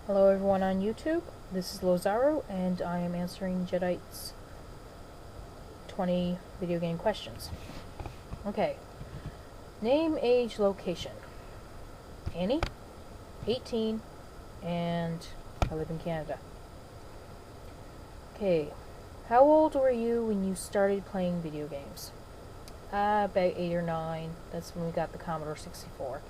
Hello everyone on YouTube, this is Losaru, and I am answering Jedite's 20 video game questions. Okay. Name, age, location. Annie, 18, and I live in Canada. Okay. How old were you when you started playing video games? About 8 or 9. That's when we got the Commodore 64.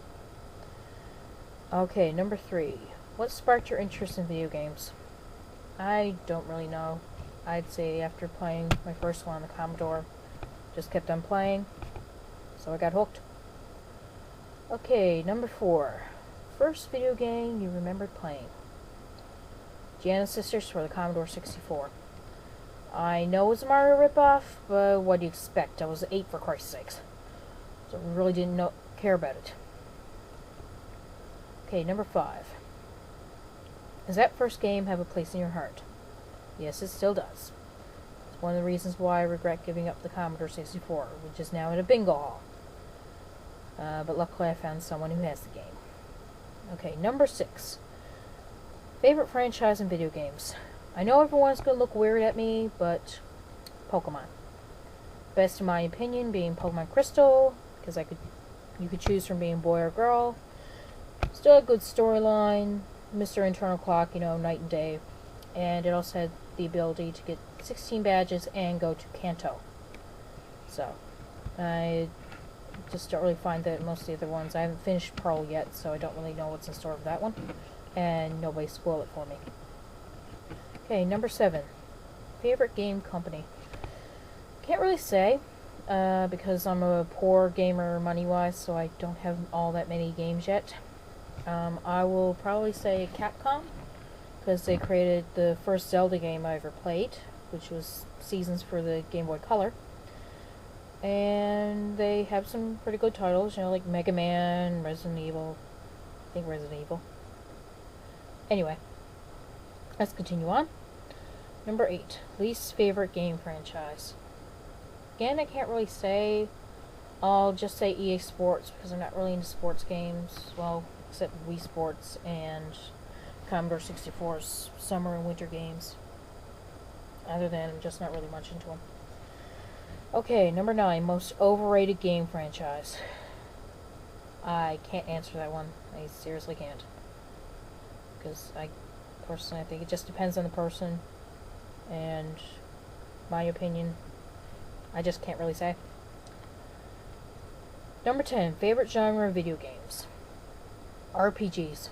Okay, number 3. What sparked your interest in video games? I don't really know. I'd say after playing my first one on the Commodore, just kept on playing, so I got hooked. Okay, number 4. First video game you remembered playing? Giana Sisters for the Commodore 64. I know it was a Mario ripoff, but what do you expect? I was 8 for Christ's sakes. So I really didn't care about it. Okay, number 5. Does that first game have a place in your heart? Yes, it still does. It's one of the reasons why I regret giving up the Commodore 64, which is now in a bingo hall. But luckily I found someone who has the game. Okay, number 6. Favorite franchise in video games? I know everyone's going to look weird at me, but Pokemon. Best in my opinion being Pokemon Crystal, because you could choose from being boy or girl. Still a good storyline. Mr. Internal Clock, night and day. And it also had the ability to get 16 badges and go to Kanto. So, I just don't really find that most of the other ones. I haven't finished Pearl yet, so I don't really know what's in store for that one. And nobody spoiled it for me. Okay, number 7. Favorite game company? Can't really say, because I'm a poor gamer money-wise, so I don't have all that many games yet. I will probably say Capcom, because they created the first Zelda game I ever played, which was Seasons for the Game Boy Color. And they have some pretty good titles, like Mega Man, Resident Evil. I think Resident Evil. Anyway, let's continue on. Number 8. Least favorite game franchise. Again, I can't really say. I'll just say EA Sports, because I'm not really into sports games. Well, except Wii Sports and Commodore 64's summer and winter games. Other than, I'm just not really much into them. Okay, number 9. Most overrated game franchise. I can't answer that one. I seriously can't. Because I think it just depends on the person. And my opinion, I just can't really say. Number 10. Favorite genre of video games? RPGs.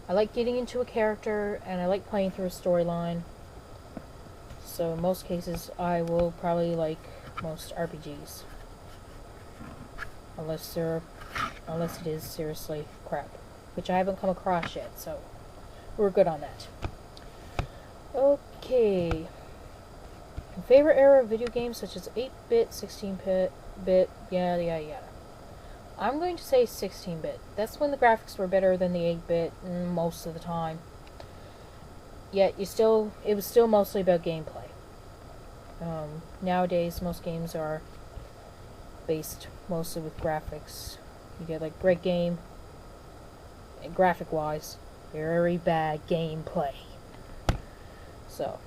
I like getting into a character, and I like playing through a storyline. So in most cases, I will probably like most RPGs. Unless it is seriously crap. Which I haven't come across yet, so we're good on that. Okay. Favorite era of video games such as 8-bit, 16-bit, yada yada yada. I'm going to say 16-bit. That's when the graphics were better than the 8-bit most of the time. Yet it was still mostly about gameplay. Nowadays, most games are based mostly with graphics. You get like great game, and graphic-wise, very bad gameplay. So,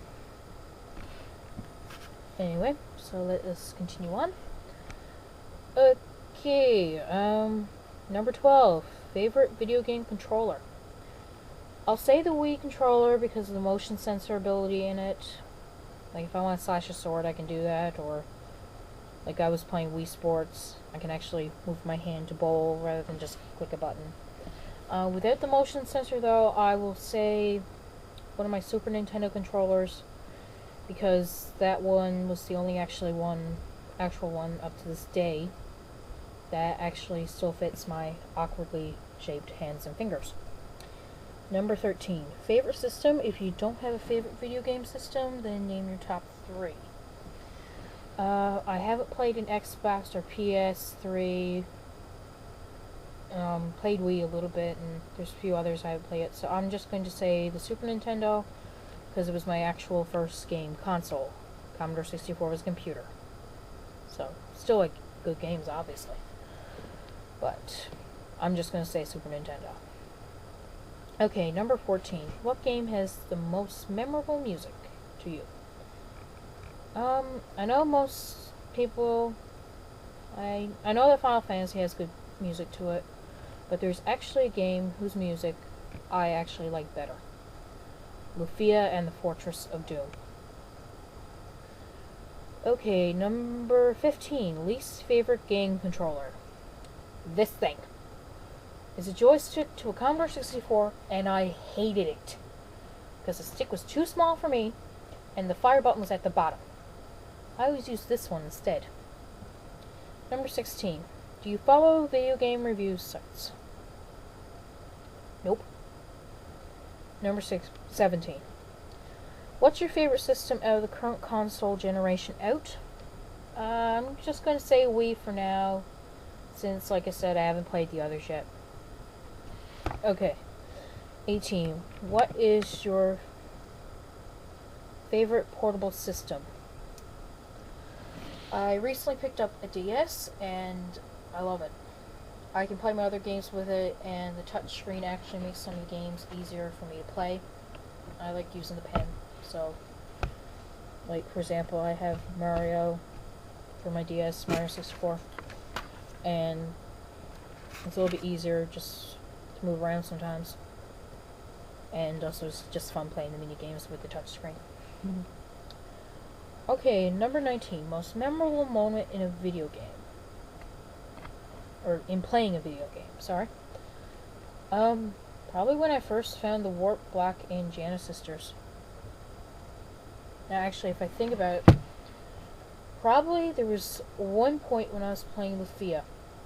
anyway, so let us continue on. Okay, number 12. Favorite video game controller? I'll say the Wii controller because of the motion sensor ability in it. Like, if I want to slash a sword, I can do that, or like I was playing Wii Sports, I can actually move my hand to bowl rather than just click a button. Without the motion sensor, though, I will say one of my Super Nintendo controllers, because that one was the only actual one up to this day that actually still fits my awkwardly shaped hands and fingers. Number 13. Favorite system? If you don't have a favorite video game system, then name your top 3. I haven't played an Xbox or PS3. Played Wii a little bit, and there's a few others I haven't played it. So I'm just going to say the Super Nintendo, because it was my actual first game console. Commodore 64 was a computer. So, still like good games, obviously. But I'm just going to say Super Nintendo. Okay, number 14. What game has the most memorable music to you? I know most people. I know that Final Fantasy has good music to it, but there's actually a game whose music I actually like better. Lufia and the Fortress of Doom. Okay, number 15. Least favorite game controller. This thing. It's a joystick to a Commodore 64, and I hated it. Because the stick was too small for me, and the fire button was at the bottom. I always use this one instead. Number 16. Do you follow video game review sites? Nope. Number 17. What's your favorite system out of the current console generation out? I'm just going to say Wii for now, since, like I said, I haven't played the others yet. Okay. 18. What is your favorite portable system? I recently picked up a DS, and I love it. I can play my other games with it, and the touchscreen actually makes some of the games easier for me to play. I like using the pen, so, like, for example, I have Mario for my DS, Mario 64, and it's a little bit easier just to move around sometimes, and also it's just fun playing the mini games with the touchscreen. Okay, number 19. Most memorable moment in a video game. Or in playing a video game, sorry. Probably when I first found the Warp, Black, and Janna sisters. Now, actually, if I think about it, probably there was one point when I was playing Lufia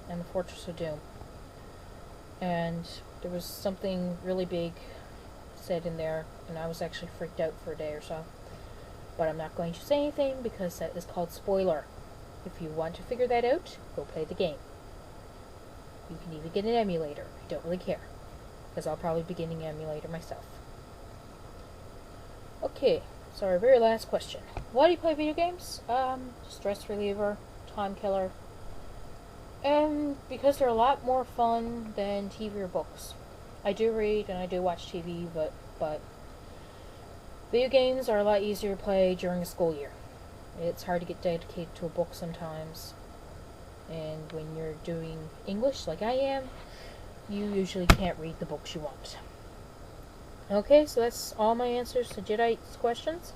and the Fortress of Doom, and there was something really big said in there, and I was actually freaked out for a day or so. But I'm not going to say anything because that is called spoiler. If you want to figure that out, go play the game. You can even get an emulator. I don't really care, because I'll probably be getting an emulator myself. Okay, so our very last question. Why do you play video games? Stress reliever, time killer, and because they're a lot more fun than TV or books. I do read and I do watch TV, but video games are a lot easier to play during a school year. It's hard to get dedicated to a book sometimes. And when you're doing English, like I am, you usually can't read the books you want. Okay, so that's all my answers to Jedite's questions.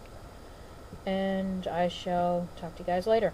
And I shall talk to you guys later.